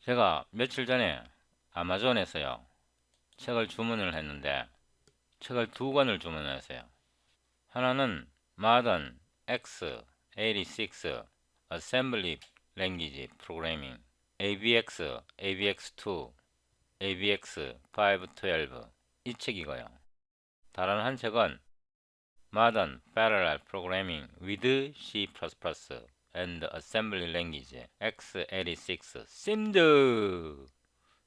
제가 며칠 전에 아마존에서요, 책을 주문을 했는데, 책을 두 권을 주문했어요. 하나는 Modern X86 Assembly Language Programming AVX, AVX2, AVX512 이 책이고요. 다른 한 책은 Modern Parallel Programming with C++ and Assembly Language x86 심드.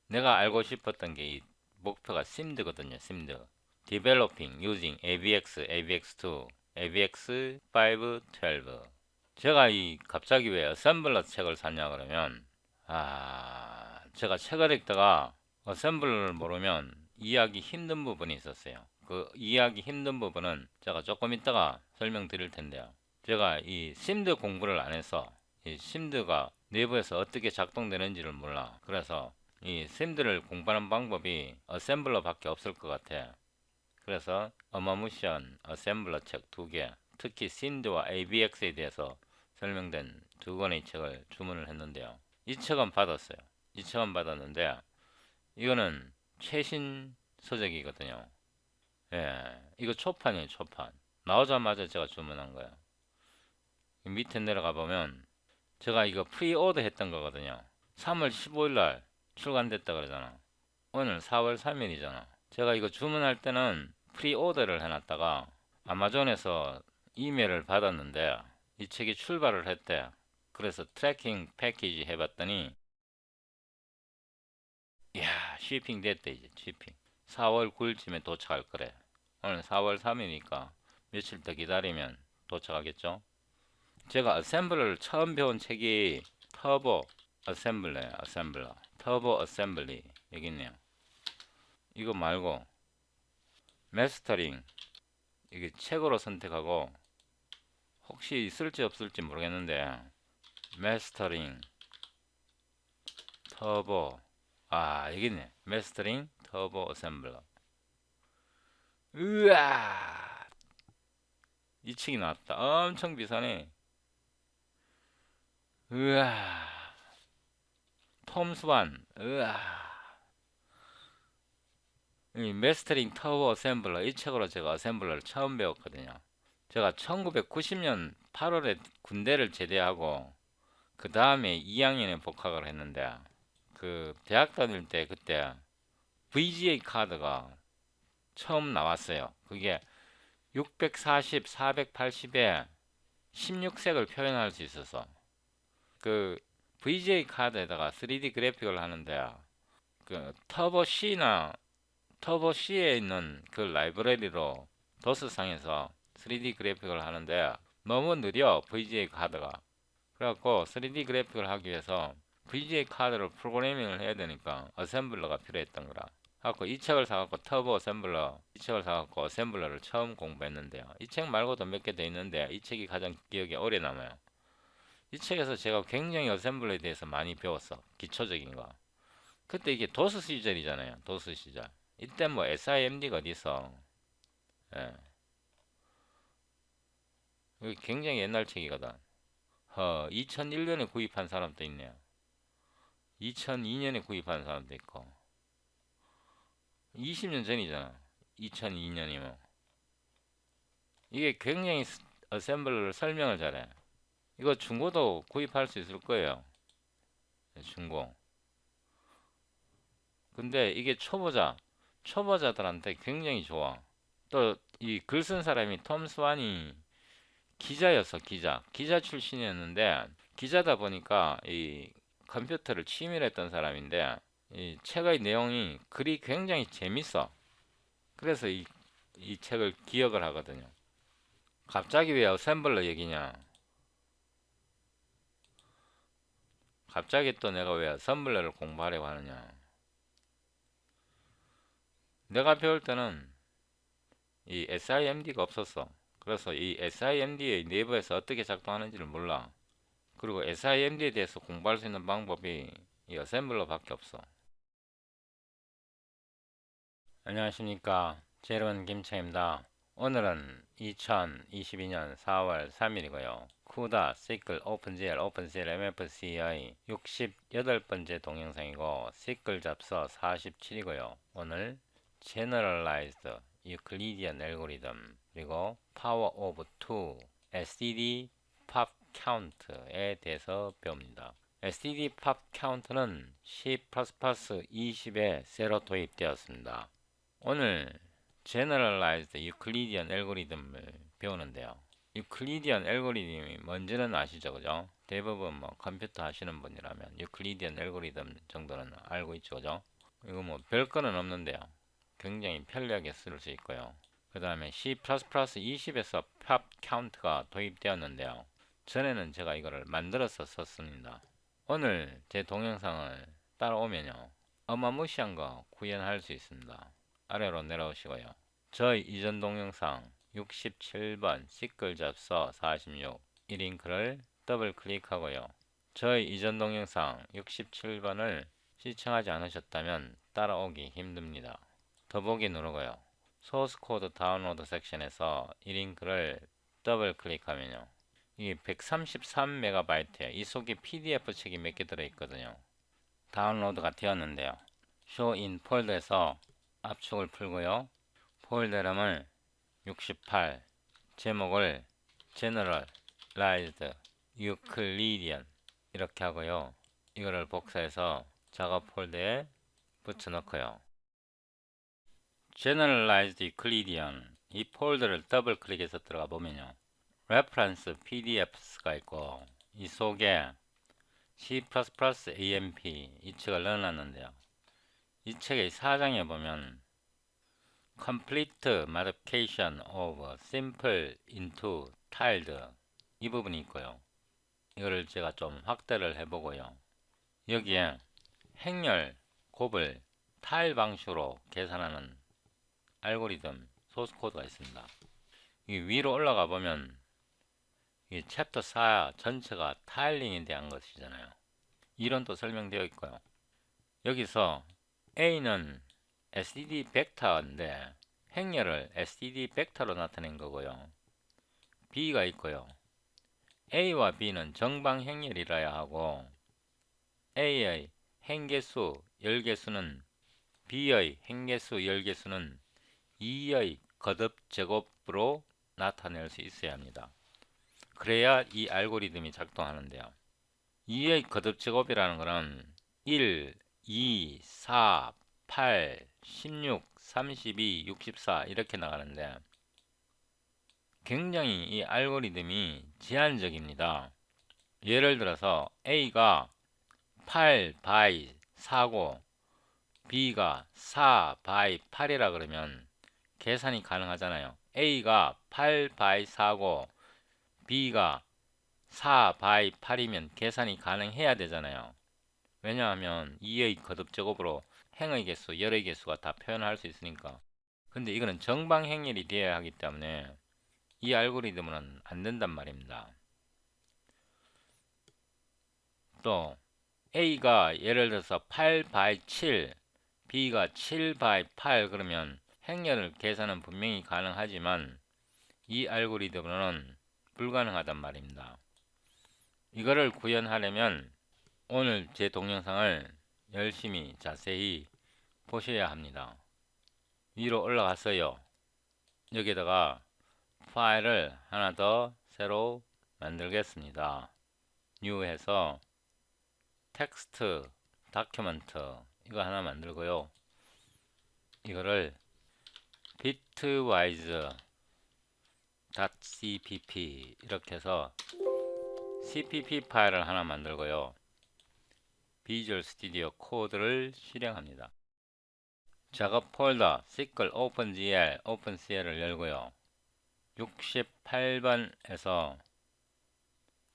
내가 알고 싶었던 게 이 목표가 심드거든요. 심드. Developing using AVX, AVX2, AVX512. 제가 이 갑자기 왜 어셈블러 책을 샀냐 그러면, 제가 책을 읽다가 어셈블러를 모르면 이해하기 힘든 부분이 있었어요. 그 이해하기 힘든 부분은 제가 조금 이따가 설명드릴 텐데요. 제가 이 심드 공부를 안 해서 이 심드가 내부에서 어떻게 작동되는지를 몰라. 그래서 이 심드를 공부하는 방법이 어셈블러 밖에 없을 것 같아. 그래서 어마무시한 어셈블러 책 두 개, 특히 심드와 AVX에 대해서 설명된 두 권의 책을 주문을 했는데요. 이 책은 받았어요. 이 책은 받았는데 이거는 최신 서적이거든요. 예, 이거 초판이에요, 초판. 나오자마자 제가 주문한 거예요. 밑에 내려가 보면 제가 이거 프리오더 했던 거거든요. 3월 15일 날 출간됐다 그러잖아. 오늘 4월 3일이잖아. 제가 이거 주문할 때는 프리오더를 해놨다가 아마존에서 이메일을 받았는데 이 책이 출발을 했대. 그래서 트래킹 패키지 해봤더니 이야, shipping 됐대. 이제 shipping 4월 9일쯤에 도착할 거래. 오늘 4월 3일이니까 며칠 더 기다리면 도착하겠죠. 제가 어셈블러를 처음 배운 책이 터보 어셈블러예요. 어셈블러 터보 어셈블리 여기 있네요. 이거 말고 마스터링, 이게 책으로 선택하고 혹시 있을지 없을지 모르겠는데 마스터링 터보, 여기 있네. 마스터링 터보 어셈블러. 으아, 이 책이 나왔다. 엄청 비싸네. 으아, 톰스완. 으아, 이 마스터링 터보 어셈블러, 이 책으로 제가 어셈블러를 처음 배웠거든요. 제가 1990년 8월에 군대를 제대하고 그 다음에 2학년에 복학을 했는데 그 대학 다닐 때 그때 VGA 카드가 처음 나왔어요. 그게 640, 480에 16색을 표현할 수 있어서 그 VGA 카드에다가 3D 그래픽을 하는데 그 터보 C에 있는 그 라이브러리로 도스상에서 3D 그래픽을 하는데 너무 느려 VGA 카드가. 그래갖고 3D 그래픽을 하기 위해서 VGA 카드를 프로그래밍을 해야 되니까 어셈블러가 필요했던 거라. 갖고 이 책을 사갖고 터보 어셈블러, 이 책을 사갖고 어셈블러를 처음 공부했는데요. 이 책 말고도 몇 개 더 있는데 이 책이 가장 기억에 오래 남아요. 이 책에서 제가 굉장히 어셈블러에 대해서 많이 배웠어. 기초적인 거. 그때 이게 도스 시절이잖아요. 도스 시절. 이때 뭐 SIMD가 어디 있어. 예. 이게 굉장히 옛날 책이거든. 2001년에 구입한 사람도 있네요. 2002년에 구입한 사람도 있고. 20년 전이잖아. 2002년이면. 이게 굉장히 어셈블러를 설명을 잘해. 이거 중고도 구입할 수 있을 거예요. 중고. 근데 이게 초보자들한테 굉장히 좋아. 또 이 글 쓴 사람이 톰 스완이 기자였어. 기자 출신이었는데 기자다 보니까 이 컴퓨터를 치밀했던 사람인데 이 책의 내용이 글이 굉장히 재밌어. 그래서 이 책을 기억을 하거든요. 갑자기 왜 어셈블러 얘기냐? 갑자기 또 내가 왜 어셈블러를 공부하려고 하느냐? 내가 배울 때는 이 SIMD가 없었어. 그래서 이 SIMD의 내부에서 어떻게 작동하는지를 몰라. 그리고 SIMD에 대해서 공부할 수 있는 방법이 이 어셈블러밖에 없어. 안녕하십니까. 제로원 김창입니다. 오늘은 2022년 4월 3일이고요. 쿠다, 시클, 오픈GL, 오픈CL, MFC의 68번째 동영상이고 시클 잡서 47이고요. 오늘 Generalized Euclidean Algorithm 그리고 Power of 2 STD Pop Count에 대해서 배웁니다. STD Pop Count는 C++ 20에 새로 도입되었습니다. 오늘 Generalized Euclidean Algorithm을 배우는데요. 유클리디안 알고리즘이 뭔지는 아시죠, 그죠? 대부분 뭐 컴퓨터 하시는 분이라면 유클리디안 알고리즘 정도는 알고 있죠, 그죠? 이거 뭐 별거는 없는데요. 굉장히 편리하게 쓸 수 있고요. 그 다음에 C++ 20에서 팝 카운트가 도입되었는데요. 전에는 제가 이거를 만들어서 썼습니다. 오늘 제 동영상을 따라오면요, 어마무시한 거 구현할 수 있습니다. 아래로 내려오시고요. 저희 이전 동영상 67번 시클 잡서 46 이 링크를 더블 클릭하고요. 저희 이전 동영상 67번을 시청하지 않으셨다면 따라오기 힘듭니다. 더보기 누르고요. 소스 코드 다운로드 섹션에서 이 링크를 더블 클릭하면요. 이게 133MB예요. 이 속에 PDF 책이 몇 개 들어있거든요. 다운로드가 되었는데요. Show in 폴더에서 압축을 풀고요. 폴더 이름을 68 제목을 Generalized Euclidean 이렇게 하고요. 이거를 복사해서 작업 폴더에 붙여넣고요. Generalized Euclidean 이 폴더를 더블 클릭해서 들어가 보면요. Reference PDFs가 있고 이 속에 C++ AMP 이 책을 넣어놨는데요. 이 책의 4장에 보면 Complete Modification of Simple into Tiled 이 부분이 있고요. 이거를 제가 좀 확대를 해보고요. 여기에 행렬, 곱을 타일 방식으로 계산하는 알고리즘 소스 코드가 있습니다. 이 위로 올라가 보면 이 챕터 4 전체가 타일링에 대한 것이잖아요. 이론도 설명되어 있고요. 여기서 A는 STD 벡터인데 행렬을 STD 벡터로 나타낸 거고요. B가 있고요. A와 B는 정방 행렬이라야 하고 A의 행개수, 열개수는 B의 행개수, 열개수는 2의 거듭 제곱으로 나타낼 수 있어야 합니다. 그래야 이 알고리즘이 작동하는데요. 2의 거듭 제곱이라는 것은 1, 2, 4, 8, 16, 32, 64 이렇게 나가는데 굉장히 이 알고리즘이 제한적입니다. 예를 들어서 A가 8 by 4고 B가 4 by 8이라 그러면 계산이 가능하잖아요. A가 8 by 4고 B가 4 by 8이면 계산이 가능해야 되잖아요. 왜냐하면 2의 거듭제곱으로 행의 개수, 열의 개수가 다 표현할 수 있으니까. 근데 이거는 정방행렬이 되어야 하기 때문에 이 알고리즘은 안 된단 말입니다. 또 A가 예를 들어서 8 by 7, B가 7 by 8 그러면 행렬을 계산은 분명히 가능하지만 이 알고리즘은 불가능하단 말입니다. 이거를 구현하려면 오늘 제 동영상을 열심히 자세히 보셔야 합니다. 위로 올라갔어요. 여기다가 파일을 하나 더 새로 만들겠습니다. 뉴 해서 텍스트 다큐멘트 이거 하나 만들고요. 이거를 bitwise.cpp 이렇게 해서 cpp 파일을 하나 만들고요. 비주얼 스튜디오 코드를 실행합니다. 작업 폴더 시클 오픈GL, 오픈CL을 열고요. 68번에서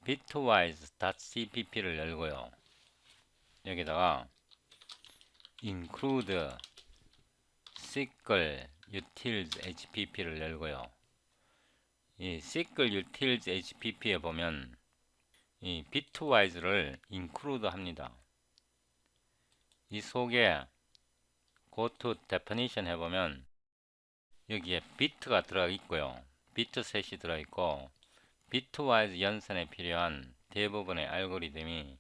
bitwise.cpp를 열고요. 여기다가 include 시클 utils hpp를 열고요. 이 시클 utils hpp에 보면 이 bitwise를 include 합니다. 이 속에 go to definition 해보면 여기에 bit가 들어 있고요. bit 셋이 들어 있고 비트와이즈 연산에 필요한 대부분의 알고리즘이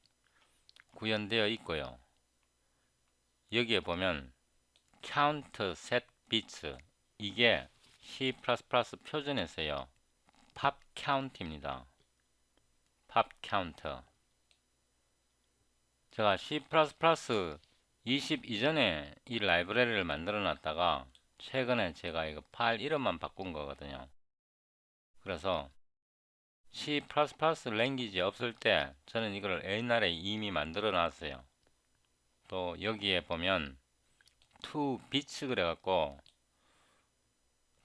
구현되어 있고요. 여기에 보면 count set bits, 이게 C++ 표준에서요 pop count입니다. pop count. 제가 C++ 20 이전에 이 라이브러리를 만들어 놨다가 최근에 제가 이거 파일 이름만 바꾼 거거든요. 그래서 C++ 랭귀지 없을 때 저는 이걸 옛날에 이미 만들어 놨어요. 또 여기에 보면 to bits 그래갖고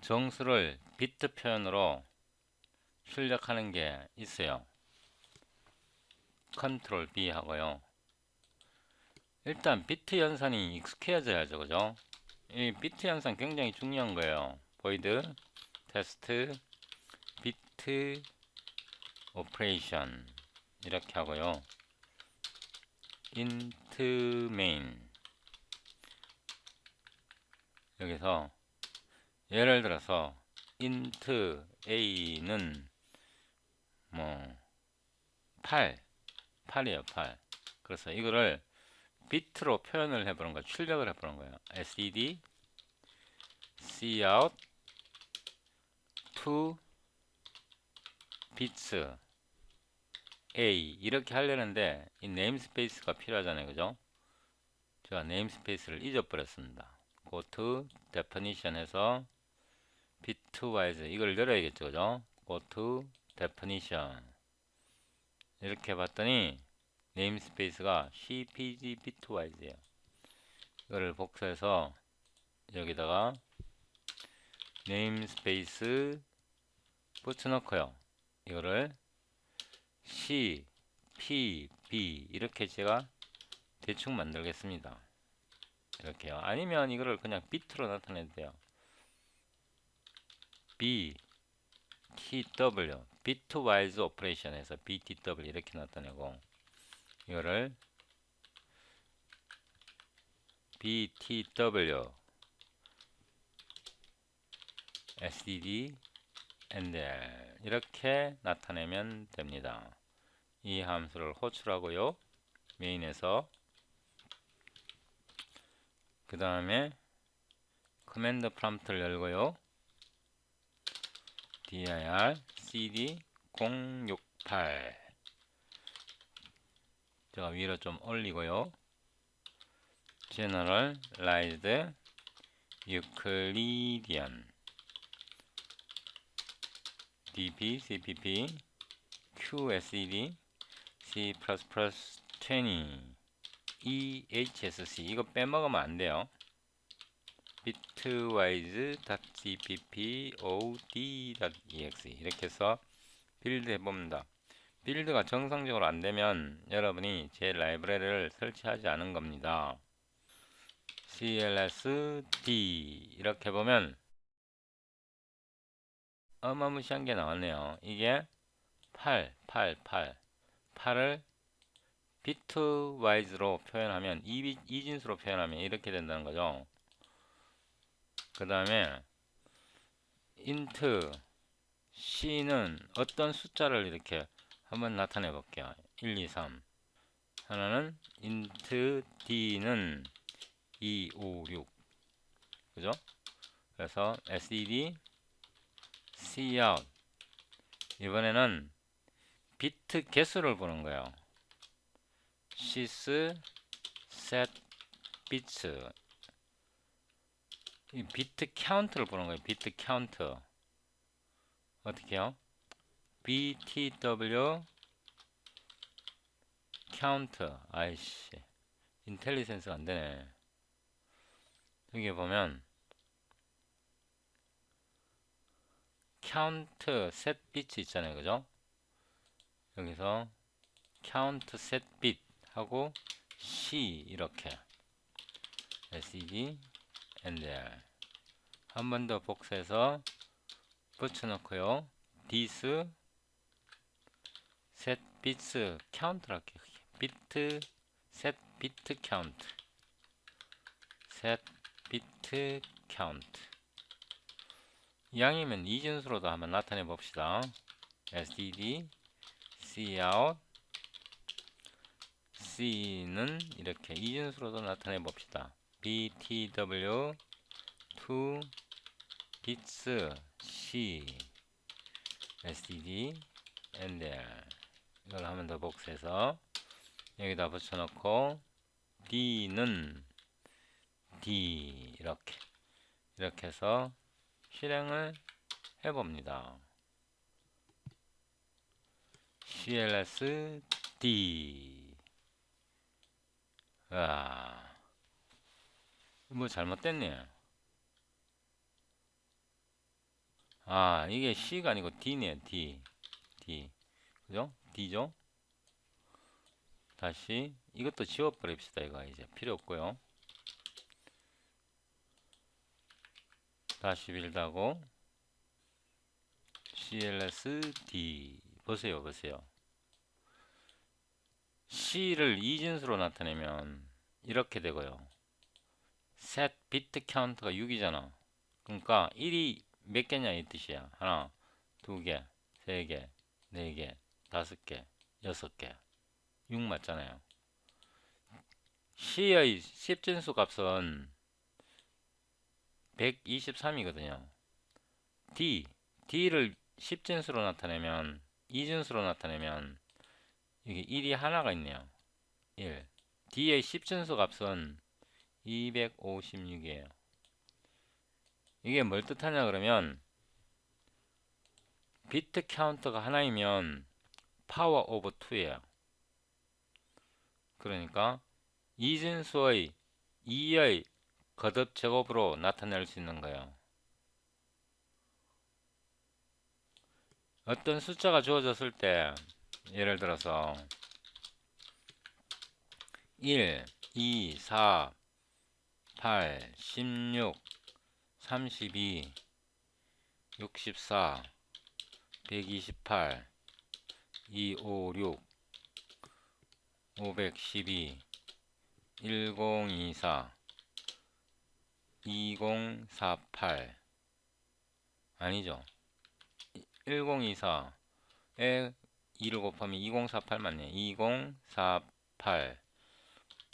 정수를 비트 표현으로 출력하는 게 있어요. 컨트롤 B 하고요. 일단 비트 연산이 익숙해져야죠, 그죠? 이 비트 연산 굉장히 중요한 거예요. void test 비트 오퍼레이션 이렇게 하고요. int main, 여기서 예를 들어서 int a는 뭐 8이에요. 8. 그래서 이거를 비트로 표현을 해보는 거예요. 출력을 해보는 거예요. std cout to bits a 이렇게 하려는데 이 네임스페이스가 필요하잖아요, 그죠? 제가 네임스페이스를 잊어버렸습니다. go to definition 해서 bitwise 이걸 열어야겠죠, 그죠? go to definition 이렇게 봤더니 네임스페이스가 cpg bitwise예요. 이거를 복사해서 여기다가 네임스페이스 붙여놓고요. 이거를 C, P, B 이렇게 제가 대충 만들겠습니다. 이렇게요. 아니면 이거를 그냥 비트로 나타내도 돼요. B, T, W bitwise operation에서 BTW 이렇게 나타내고 이거를 BTW SDD NDL 이렇게 나타내면 됩니다. 이 함수를 호출하고요. 메인에서 그 다음에 커맨드 프롬프트를 열고요. dir cd 068 제가 위로 좀 올리고요. generalized Euclidean dp cpp qsed c++20 ehsc 이거 빼먹으면 안 돼요. bitwise.cpp od.exe 이렇게 해서 빌드 해봅니다. 빌드가 정상적으로 안되면 여러분이 제 라이브러리를 설치하지 않은 겁니다. clsd 이렇게 보면 어마무시한 게 나왔네요. 이게 8을 비트와이즈로 표현하면 이진수로 표현하면 이렇게 된다는 거죠. 그 다음에 int c는 어떤 숫자를 이렇게 한번 나타내 볼게요. 1, 2, 3 하나는 int d는 2, 5, 6 그죠? 그래서 std cout 이번에는 비트 개수를 보는 거예요. sys set bits 이 비트 카운트를 보는 거예요. 비트 카운트 어떻게 해요? btw count 아이씨 인텔리센스가 안되네. 여기 보면 count set bits 있잖아요, 그죠? 여기서 count set bit 하고 c 이렇게 sed NDR 한 번 더 복사해서 붙여놓고요. this set bits count를 할게요. bit set bit count set bit count 이왕이면 이진수로도 한번 나타내 봅시다. std cout c는 이렇게 이진수로도 나타내 봅시다. btw to bits c std endl 이걸 한 번 더 복사해서 여기다 붙여놓고 d는 d 이렇게 해서 실행을 해봅니다. cls d 뭐 잘못됐네. 이게 c가 아니고 d네. d 그죠? d죠? 다시 이것도 지워버립시다. 이거 이제 필요 없고요. 다시 빌드하고 cls d 보세요. c를 이진수로 나타내면 이렇게 되고요. set 비트 카운트가 6이잖아. 그러니까 1이 몇 개냐 이 뜻이야. 하나, 두 개, 세 개, 네 개, 다섯 개, 여섯 개. 6 맞잖아요. c의 10진수 값은 123이거든요. d를 10진수로 나타내면 2진수로 나타내면 이게 1이 하나가 있네요. 1. d의 10진수 값은 256이에요. 이게 뭘 뜻하냐 그러면 비트 카운터가 하나이면 파워 오브 2예요. 그러니까 이진수의 2의 거듭 제곱으로 나타낼 수 있는 거예요. 어떤 숫자가 주어졌을 때 예를 들어서 1, 2, 4, 8, 16, 32, 64, 128, 256, 512, 1024, 2048 아니죠. 1024에 2를 곱하면 2048 맞네. 2048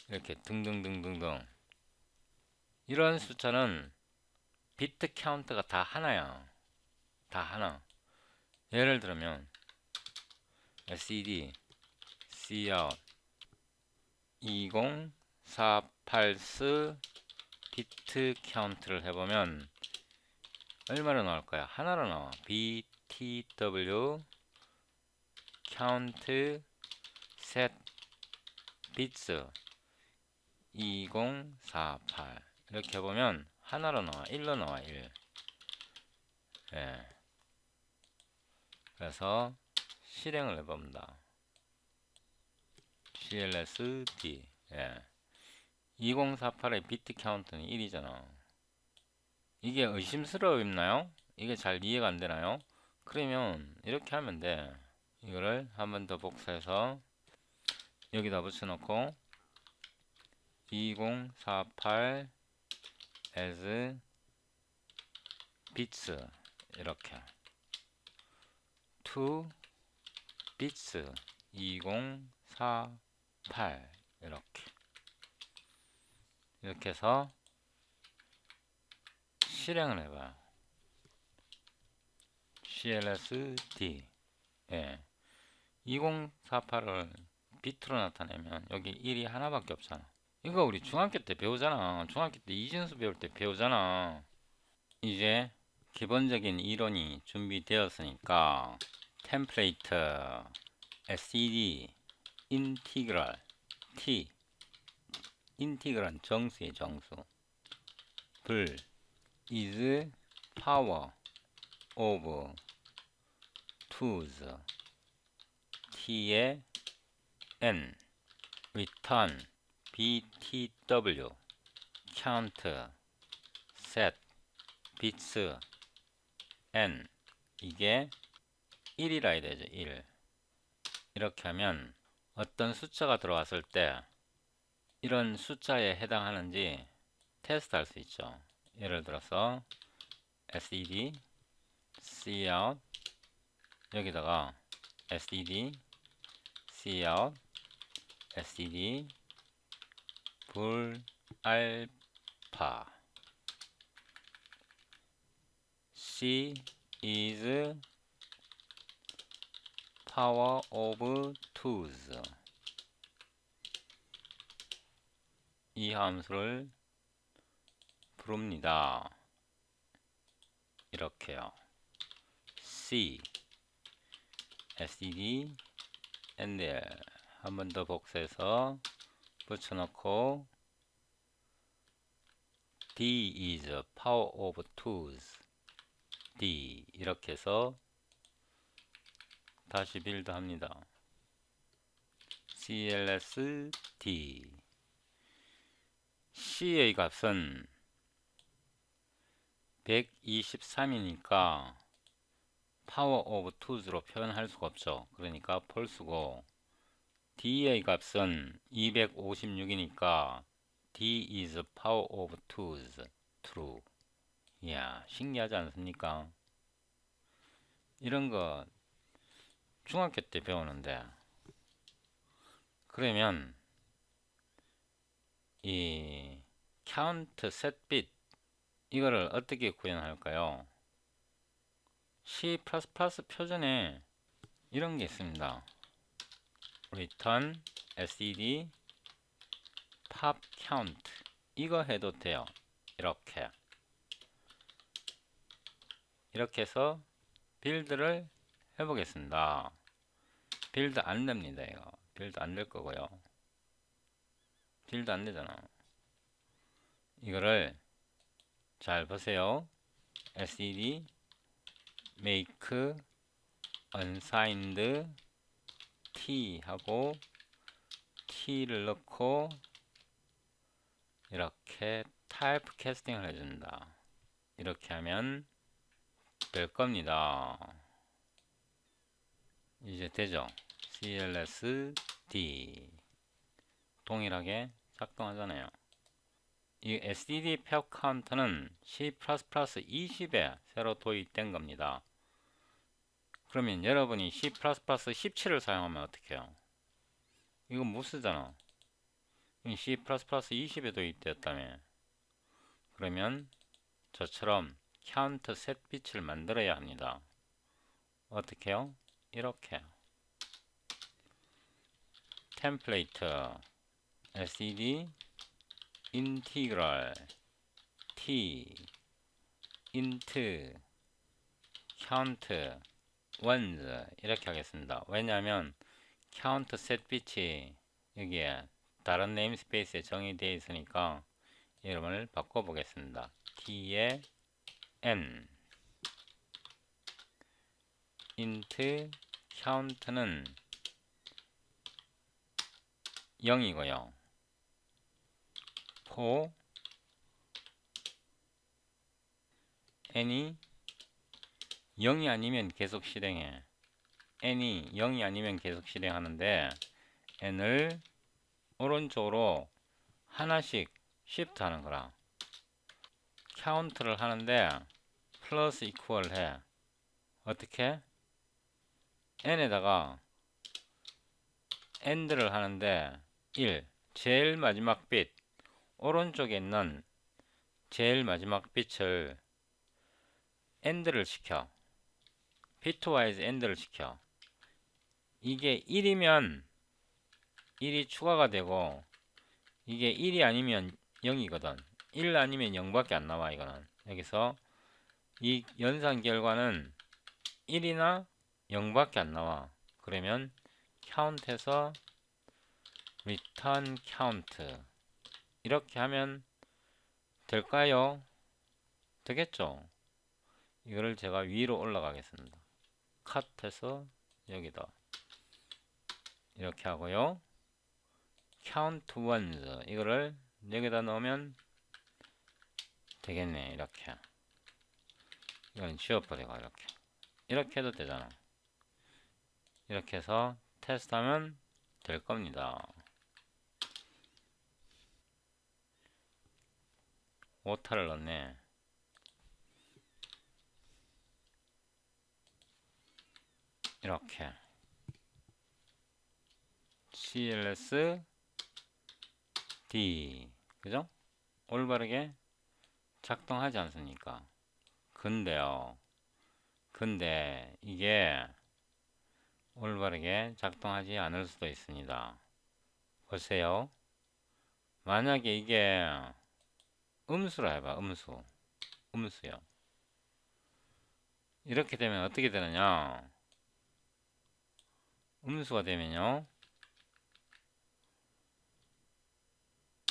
이렇게 등등등등등. 이런 숫자는 비트 카운트가 다 하나야. 다 하나. 예를 들면 std cout 2048스 비트 카운트를 해보면 얼마로 나올 거야? 하나로 나와. btw count set bits 2048 이렇게 해보면 하나로 나와. 1로 나와. 1. 예. 그래서 실행을 해봅니다. cls d 2048의 비트 카운트는 1이잖아. 이게 의심스러웠나요? 이게 잘 이해가 안 되나요? 그러면 이렇게 하면 돼. 이거를 한 번 더 복사해서 여기다 붙여놓고 2048 as bits 이렇게 2 bits 2048 이렇게 해서 실행을 해봐요. cls d 2048을 비트로 나타내면 여기 1이 하나밖에 없잖아. 이거 우리 중학교 때 배우잖아. 중학교 때 이진수 배울 때 배우잖아. 이제 기본적인 이론이 준비되었으니까 템플레이트 std 인티그랄 t 인티그랄 정수의 정수 불 is power of 2's t의 n return btw count set bits n 이게 1이라 해야 되죠. 1 이렇게 하면 어떤 숫자가 들어왔을 때 이런 숫자에 해당하는지 테스트 할 수 있죠. 예를 들어서 std cout 여기다가 std cout std 불 알파 C is power of twos 이 함수를 부릅니다. 이렇게요. C std and 한 번 더 복사해서 붙여놓고 D is power of twos D 이렇게 해서 다시 빌드 합니다. CLSD C의 값은 123이니까 power of twos로 표현할 수가 없죠. 그러니까 false고 D의 값은 256이니까 D is power of twos true. 이야, 신기하지 않습니까? 이런 거 중학교 때 배우는데, 그러면 이 count set bit 이거를 어떻게 구현할까요? C++ 표준에 이런 게 있습니다. return std pop count 이거 해도 돼요. 이렇게 해서 빌드를 해보겠습니다. 빌드 안 됩니다. 이거 빌드 안 될 거고요. 빌드 안 되잖아. 이거를 잘 보세요. std make unsigned t 하고 t를 넣고 이렇게 타입 캐스팅을 해준다. 이렇게 하면 될 겁니다. 이제 되죠? CLSD 동일하게 작동하잖아요. 이 std 팝 카운터는 C++ 20에 새로 도입된 겁니다. 그러면 여러분이 C++ 17을 사용하면 어떻게 해요? 이거 못 쓰잖아. C++ 20에 도입되었다며. 그러면 저처럼 count set bit을 만들어야 합니다. 어떻게 해요? 이렇게 템플레이트 std integral t int count ones 이렇게 하겠습니다. 왜냐하면 count set bit이 여기에 다른 네임스페이스에 정의되어 있으니까 이름을 바꿔보겠습니다. t에 n int count는 0이고요. for n이 0이 아니면 계속 실행해. n이 0이 아니면 계속 실행하는데 n을 오른쪽으로 하나씩 shift 하는 거라. 카운트를 하는데 플러스 이퀄 해. 어떻게? n에다가 end를 하는데 1 제일 마지막 빛 오른쪽에 있는 제일 마지막 빛을 end를 시켜. bitwise end를 시켜. 이게 1이면 1이 추가가 되고 이게 1이 아니면 0이거든. 1 아니면 0밖에 안 나와. 이거는 여기서 이 연산 결과는 1이나 0밖에 안 나와. 그러면 count에서 return count 이렇게 하면 될까요? 되겠죠? 이거를 제가 위로 올라가겠습니다. 컷해서 여기다 이렇게 하고요. count ones 이거를 여기다 넣으면 되겠네. 이렇게 이건 지워버리고 이렇게 해도 되잖아. 이렇게 해서 테스트하면 될 겁니다. 오타를 넣네. 이렇게 CLS D, 그죠? 올바르게 작동하지 않습니까? 근데 이게 올바르게 작동하지 않을 수도 있습니다. 보세요. 만약에 이게 음수라 해봐. 음수요. 이렇게 되면 어떻게 되느냐? 음수가 되면요,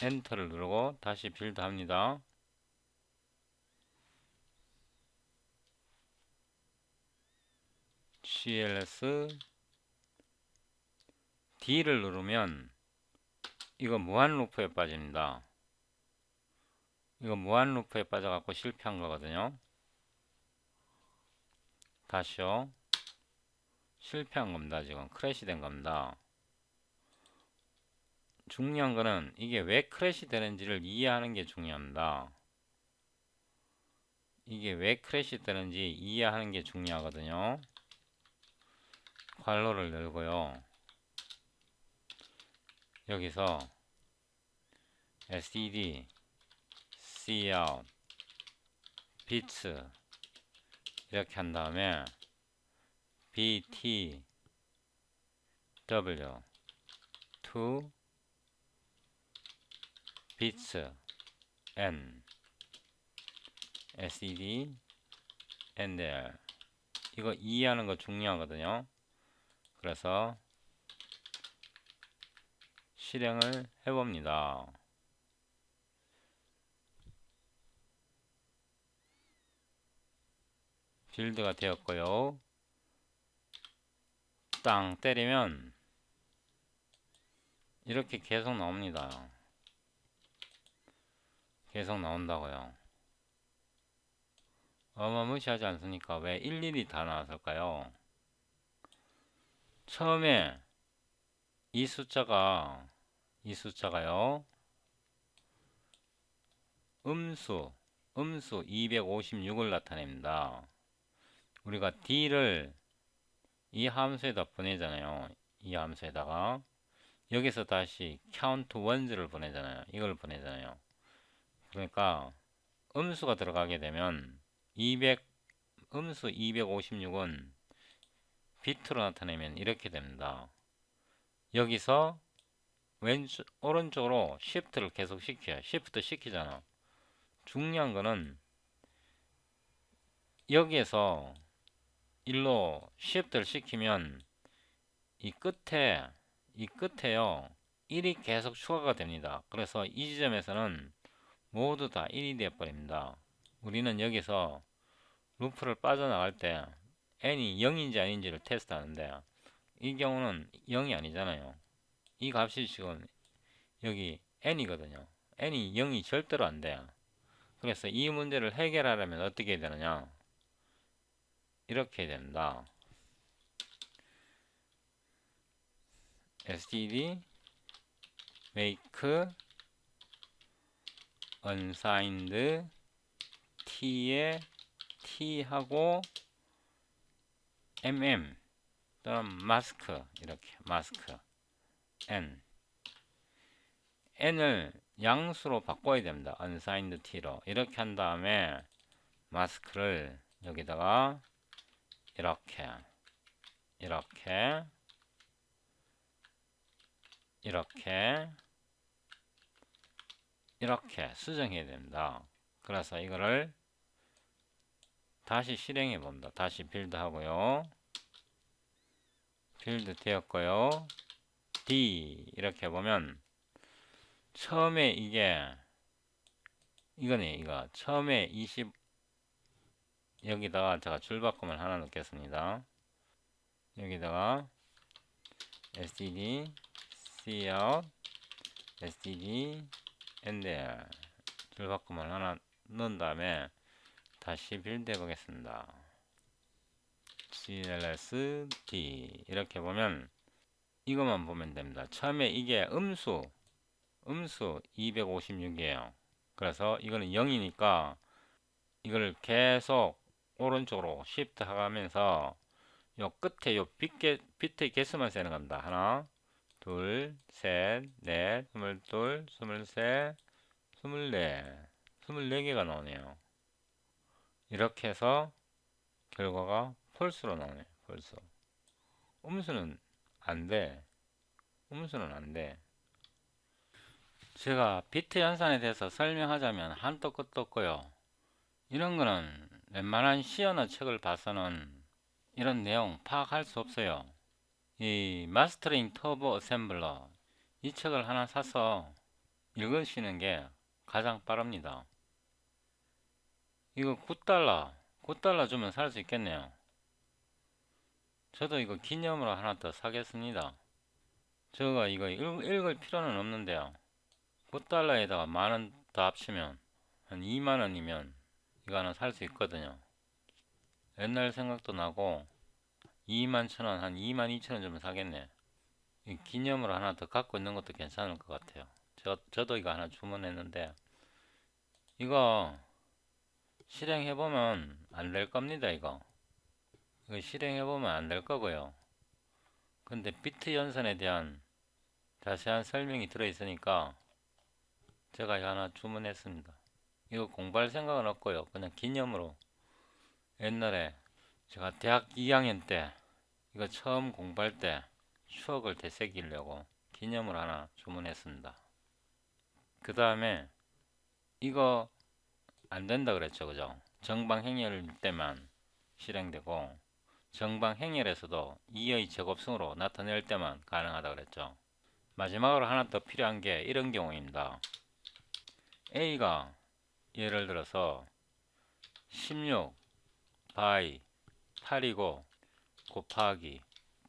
엔터를 누르고 다시 빌드 합니다. CLS D를 누르면 이거 무한 루프에 빠집니다. 이거 무한 루프에 빠져갖고 실패한 거거든요. 다시요. 실패한 겁니다. 지금 크래시 된 겁니다. 중요한 거는 이게 왜 크래시 되는지를 이해하는 게 중요합니다. 이게 왜 크래시 되는지 이해하는 게 중요하거든요. 괄호를 열고요. 여기서 std cout bits 이렇게 한 다음에 btw to bits n std and there, 이거 이해하는 거 중요하거든요. 그래서 실행을 해봅니다. 빌드가 되었고요. 땅 때리면 이렇게 계속 나옵니다. 계속 나온다고요. 어마무시하지 않습니까? 왜 일일이 다 나왔을까요? 처음에 이 숫자가요, 음수 256을 나타냅니다. 우리가 D를 이 함수에다 보내잖아요. 이 함수에다가 여기서 다시 count ones를 보내잖아요. 이걸 보내잖아요. 그러니까 음수가 들어가게 되면 음수 256은 비트로 나타내면 이렇게 됩니다. 여기서 오른쪽으로 시프트를 계속 시켜요. 시프트 시키잖아. 중요한 거는 여기에서 일로 시프트를 시키면 이 끝에요 1이 계속 추가가 됩니다. 그래서 이 지점에서는 모두 다 1이 되어 버립니다. 우리는 여기서 루프를 빠져나갈 때 n이 0인지 아닌지를 테스트하는데 이 경우는 0이 아니잖아요. 이 값이 지금 여기 n이거든요. n이 0이 절대로 안 돼요. 그래서 이 문제를 해결하려면 어떻게 해야 되느냐, 이렇게 해야 된다. std make unsigned t에 t하고 또는 mask, 이렇게 mask n을 양수로 바꿔야 됩니다. unsigned t로 이렇게 한 다음에 마스크를 여기다가 이렇게 수정해야 됩니다. 그래서 이거를 다시 실행해 봅니다. 다시 빌드 하고요. 빌드 되었고요. D 이렇게 보면 처음에 이거 처음에 20, 여기다가 제가 줄바꿈을 하나 넣겠습니다. 여기다가 std cout std and there 줄바꿈을 하나 넣은 다음에 다시 빌드 해 보겠습니다. cls d 이렇게 보면 이것만 보면 됩니다. 처음에 이게 음수 256이에요. 그래서 이거는 0이니까 이걸 계속 오른쪽으로 시프트 하면서 요 끝에 요 비트의 개수만 세는 겁니다. 하나, 둘, 셋, 넷, 스물둘, 스물셋, 스물네, 24개가 나오네요. 이렇게 해서 결과가 펄스로 나오네요. 펄스. 음수는 안 돼. 음수는 안 돼. 제가 비트 연산에 대해서 설명하자면 한도 끝도 없고요. 이런 거는 웬만한 시어나 책을 봐서는 이런 내용 파악할 수 없어요. 이 마스터링 터보 어셈블러 이 책을 하나 사서 읽으시는 게 가장 빠릅니다. 이거 9달러 주면 살 수 있겠네요. 저도 이거 기념으로 하나 더 사겠습니다. 제가 이거 읽을 필요는 없는데요. 9달러에다가 만원 더 합치면 한 2만원이면 이거 하나 살 수 있거든요. 옛날 생각도 나고 2만 천원, 한 2만 2천원 주면 사겠네. 기념으로 하나 더 갖고 있는 것도 괜찮을 것 같아요. 저도 이거 하나 주문했는데 이거 실행해보면 안 될 겁니다. 이거 실행해보면 안 될 거고요. 근데 비트 연산에 대한 자세한 설명이 들어있으니까 제가 이거 하나 주문했습니다. 이거 공부할 생각은 없고요. 그냥 기념으로 옛날에 제가 대학 2학년 때 이거 처음 공부할 때 추억을 되새기려고 기념으로 하나 주문했습니다. 그 다음에 이거 안 된다 그랬죠. 그죠? 정방행렬 때만 실행되고 정방행렬에서도 2의 제곱승으로 나타낼 때만 가능하다 그랬죠. 마지막으로 하나 더 필요한 게 이런 경우입니다. A가 예를 들어서 16 by 8이고 곱하기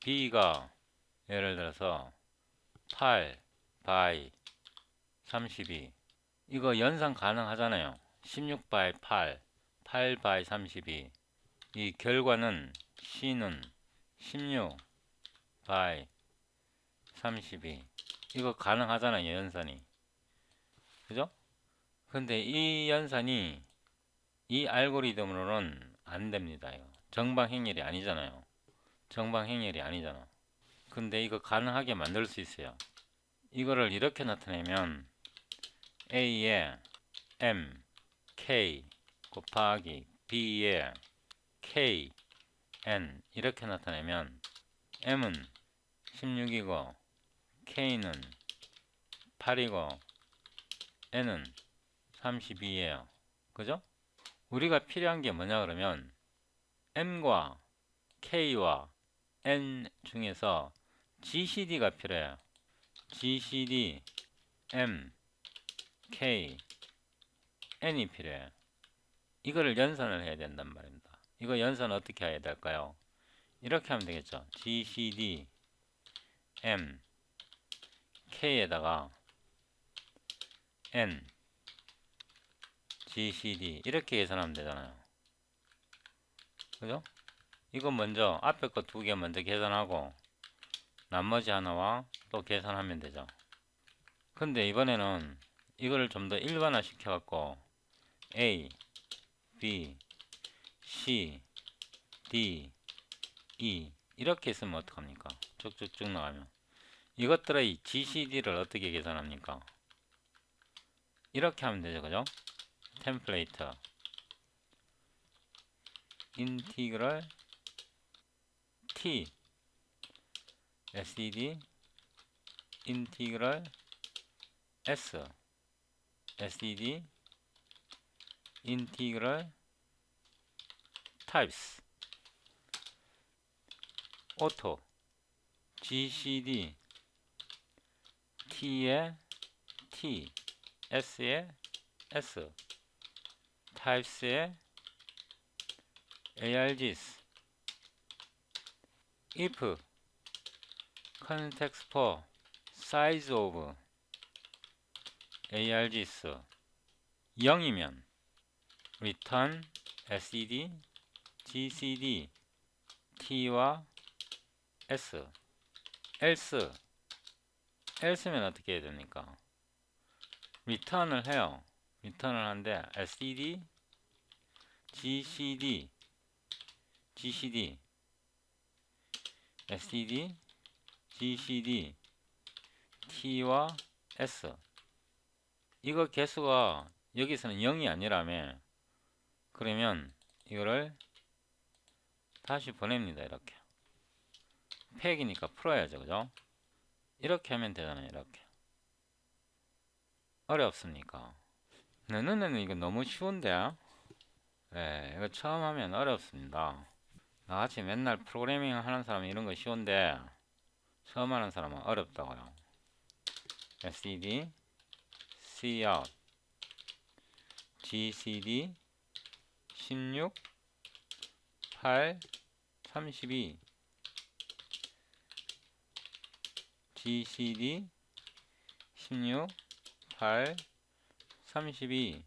B가 예를 들어서 8 by 32 이거 연산 가능하잖아요. 16 by 8 8 by 32 이 결과는 C는 16 by 32 이거 가능하잖아요. 연산이 그죠? 근데 이 연산이 이 알고리즘으로는 안 됩니다. 이거. 정방행렬이 아니잖아요. 정방행렬이 아니잖아. 근데 이거 가능하게 만들 수 있어요. 이거를 이렇게 나타내면 A에 M, K 곱하기 B에 K, N 이렇게 나타내면 M은 16이고 K는 8이고 N은 32예요. 그죠? 우리가 필요한 게 뭐냐 그러면 M과 K와 N 중에서 GCD가 필요해요. GCD, M, K, N이 필요해요. 이거를 연산을 해야 된단 말입니다. 이거 연산 어떻게 해야 될까요? 이렇게 하면 되겠죠. GCD, M, K에다가 N, GCD 이렇게 계산하면 되잖아요. 그죠? 이거 먼저 앞에 거 두 개 먼저 계산하고 나머지 하나와 또 계산하면 되죠. 근데 이번에는 이거를 좀 더 일반화 시켜 갖고 A, B, C, D, E 이렇게 있으면 어떡합니까? 쭉쭉쭉 나가면 이것들의 GCD를 어떻게 계산합니까? 이렇게 하면 되죠. 그죠? 템플레이트 인티그럴 T SED 인티그럴 S SED 인티그럴 타입스 오토 GCD T에 T S에 S 타입스에 ARGS if context for size of ARGS 0이면 return SED GCD T와 S else면 어떻게 해야 됩니까? return을 해요. return을 하는데 SED, GCD std, gcd, t와 s. 이거 개수가 여기서는 0이 아니라며, 그러면 이거를 다시 보냅니다. 이렇게 팩이니까 풀어야죠, 그죠? 이렇게 하면 되잖아요. 이렇게. 어렵습니까? 내 눈에는 이거 너무 쉬운데, 네, 이거 처음 하면 어렵습니다. 나같이 맨날 프로그래밍 하는 사람은 이런 거 쉬운데 처음 하는 사람은 어렵다고요. std cout gcd 16 8 32 gcd 16 8 32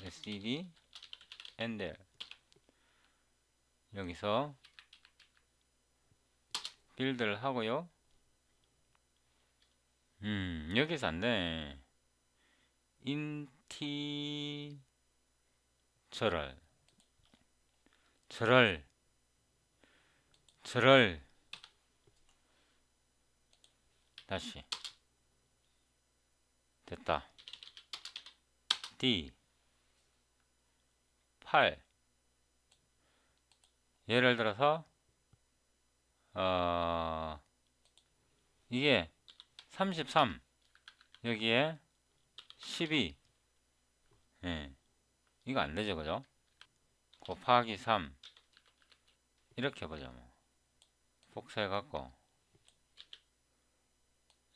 std enter. 여기서 빌드를 하고요. 여기서 안되네. 인티저럴 저럴 다시 됐다. D 8 예를 들어서 이게 33 여기에 12 예. 이거 안되죠, 그죠? 곱하기 3 이렇게 해보자. 뭐 복사해 갖고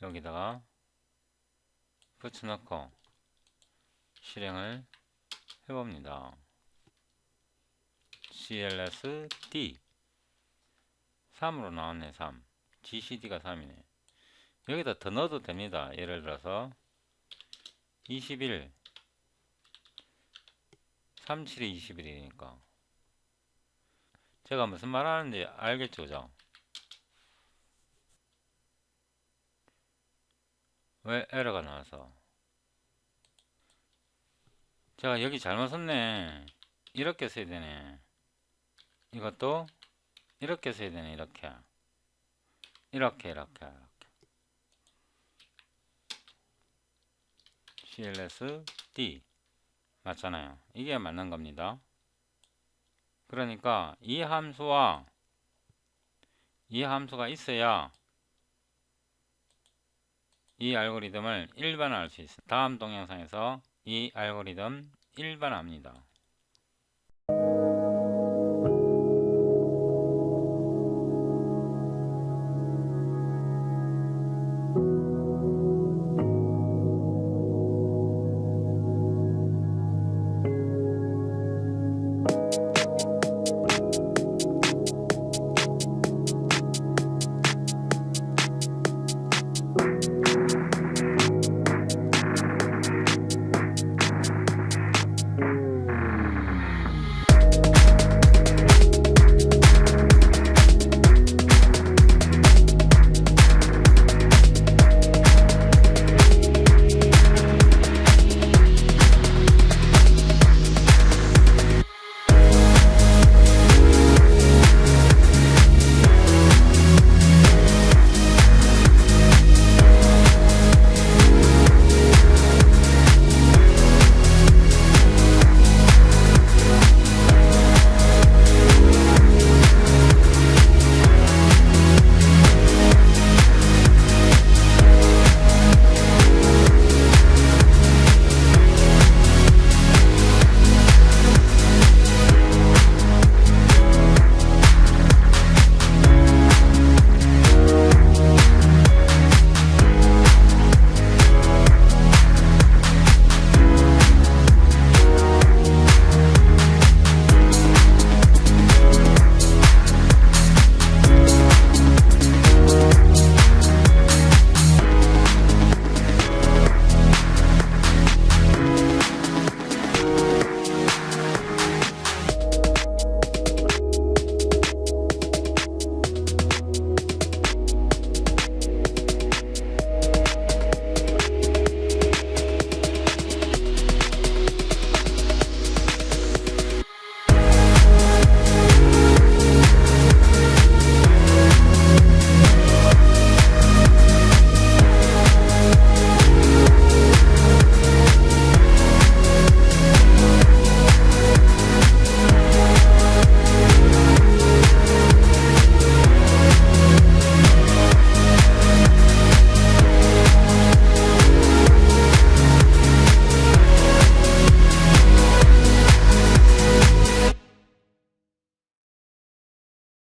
여기다가 붙여넣고 실행을 해봅니다. clsd 3으로 나왔네. 3 gcd가 3이네. 여기다 더 넣어도 됩니다. 예를 들어서 21 37이 21이니까 제가 무슨 말 하는지 알겠죠, 그죠? 왜 에러가 나와서 제가 여기 잘못 썼네. 이렇게 써야 되네. 이것도 이렇게 써야 되네. 이렇게 clsd 맞잖아요. 이게 맞는 겁니다. 그러니까 이 함수가 있어야 이 알고리즘을 일반화할 수 있습니다. 다음 동영상에서 이 알고리즘 일반화합니다.